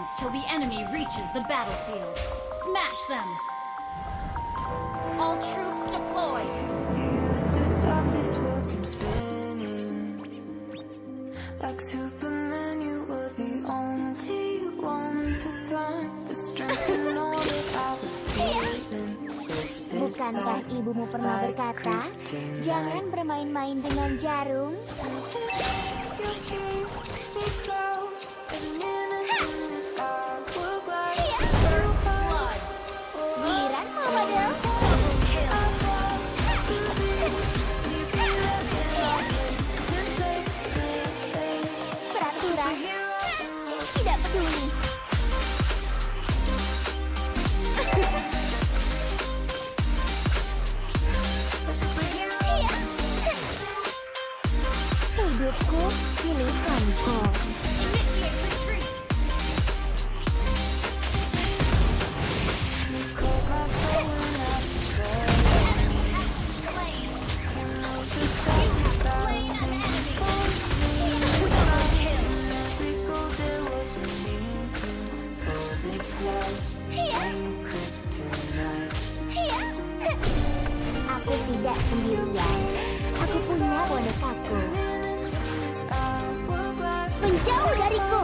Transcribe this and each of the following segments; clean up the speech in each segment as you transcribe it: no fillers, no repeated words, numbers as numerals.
seconds till the enemy reaches the battlefield. Smash them! All troops deployed. You used to stop this world from spinning. Like Superman, you were the only one to find the strength in all that I was feeling. Bukankah ibumu pernah berkata, jangan bermain-main dengan jarum? First blood. Giliran model. Peraturan tidak peduli. Hidupku pilihanku. Initiate retreat. Aku tidak sendirian. Aku punya bonekaku. Menjauh dariku.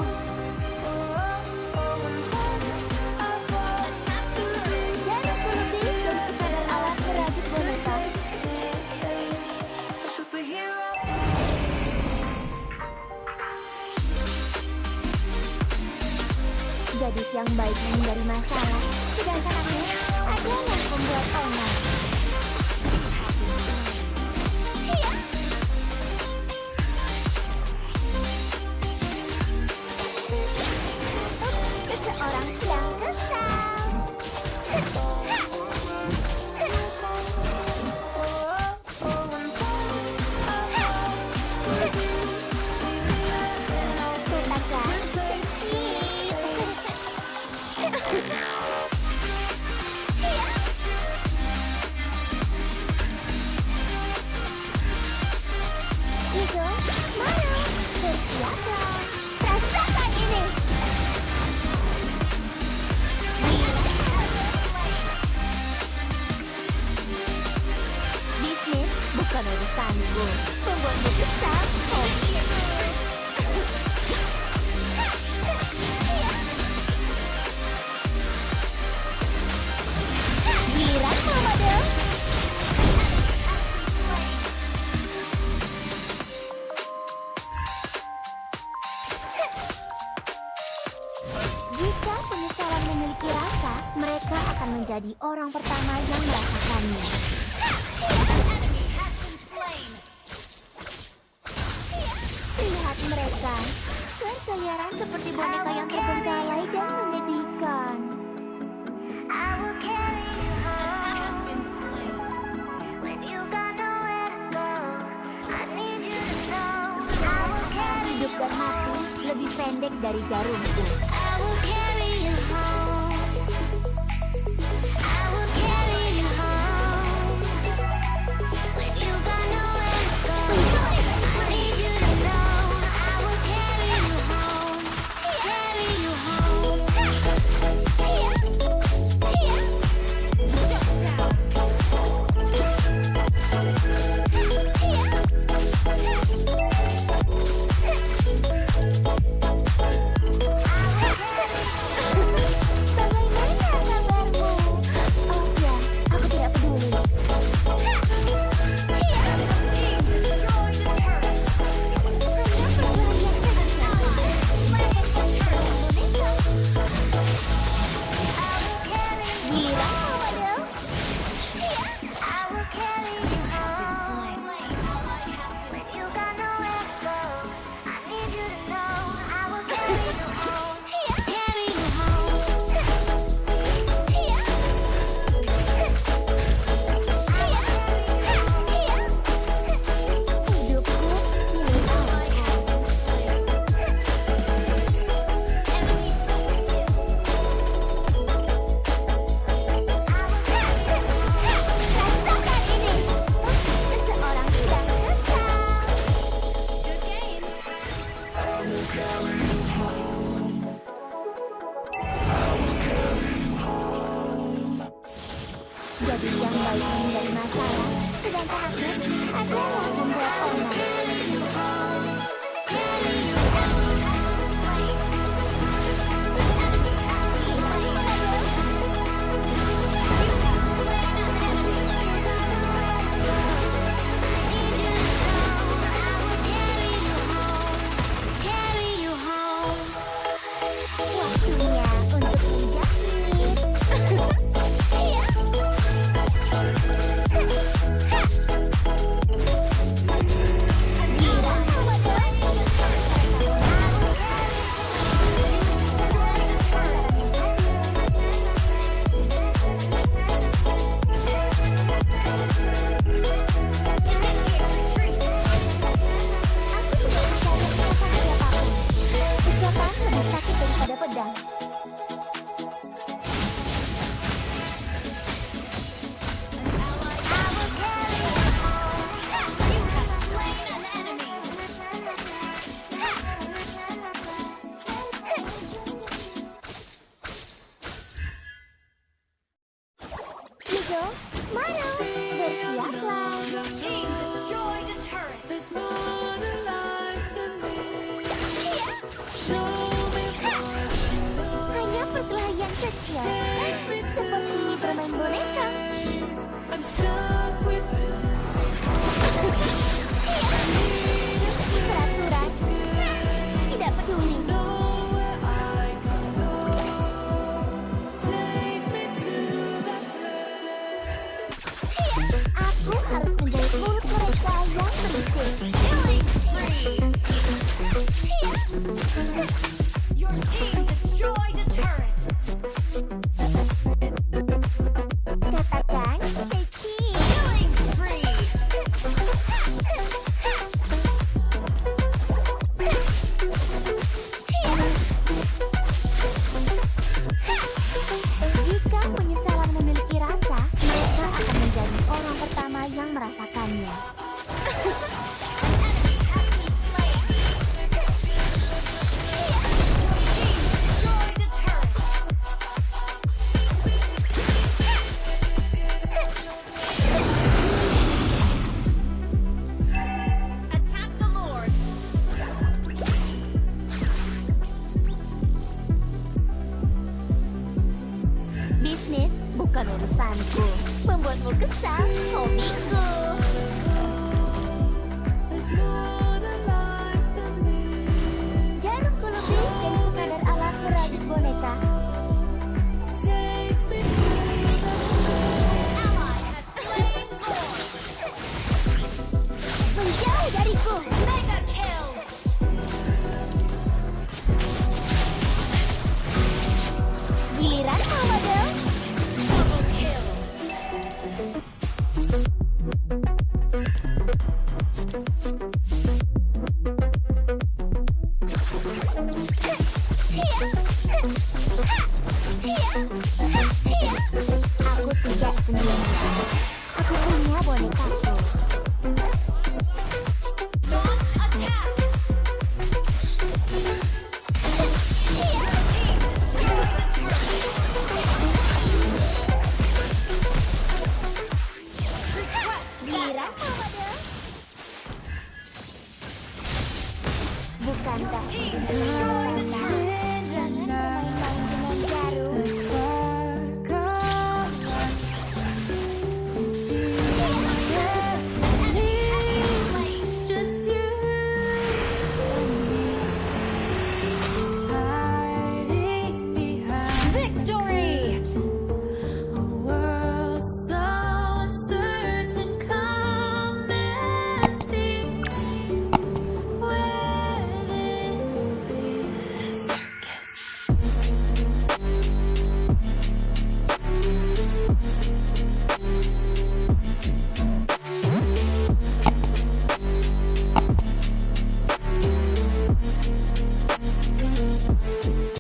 Jarakku lebih dari sekadar alat merajut boneka. Gadis yang baik menghindari masalah, sedangkan aku adalah pembuat onar. Seseorang sedang kesal. Tutakah? Itu, mana? Bersiaplah. Rasakan ini. Bisnis bukan urusanku. Membuatmu kesal. Giliran model. Jika penyesalan memiliki rasa, mereka akan menjadi orang pertama yang merasakannya. Enemy has been slain. Lihat mereka, berkeliaran seperti boneka yang terbengkalai dan menyedihkan. Attack has been slain. Hidup dan mati lebih pendek dari jarumku. Jadi yang baik menghindari masalah, sedangkan aku adalah membuat onar. Waktunya untuk dijahit. Ucapan lebih sakit daripada pedang. Ligo, Mano, bersiaplah. Team destroyed a turret. Hanya perkelahian kecil, seperti bermain boneka. Peraturan, tidak peduli. Aku harus menjahit mulut mereka yang berisik. Killing spree. Your team destroyed a turret. Katakan, Peci. Killing spree. Jika penyesalan memiliki rasa, mereka akan menjadi orang pertama yang merasakannya. Enemy has been slain. Team destroyed a turret. Attack the Lord. Bisnis bukan urusanku. Membuatmu kesal, hobiku. Jarumku lebih dari sekadar alat merajut boneka. Ally has slain Lord. Menjauh dariku. Mega kill. Giliran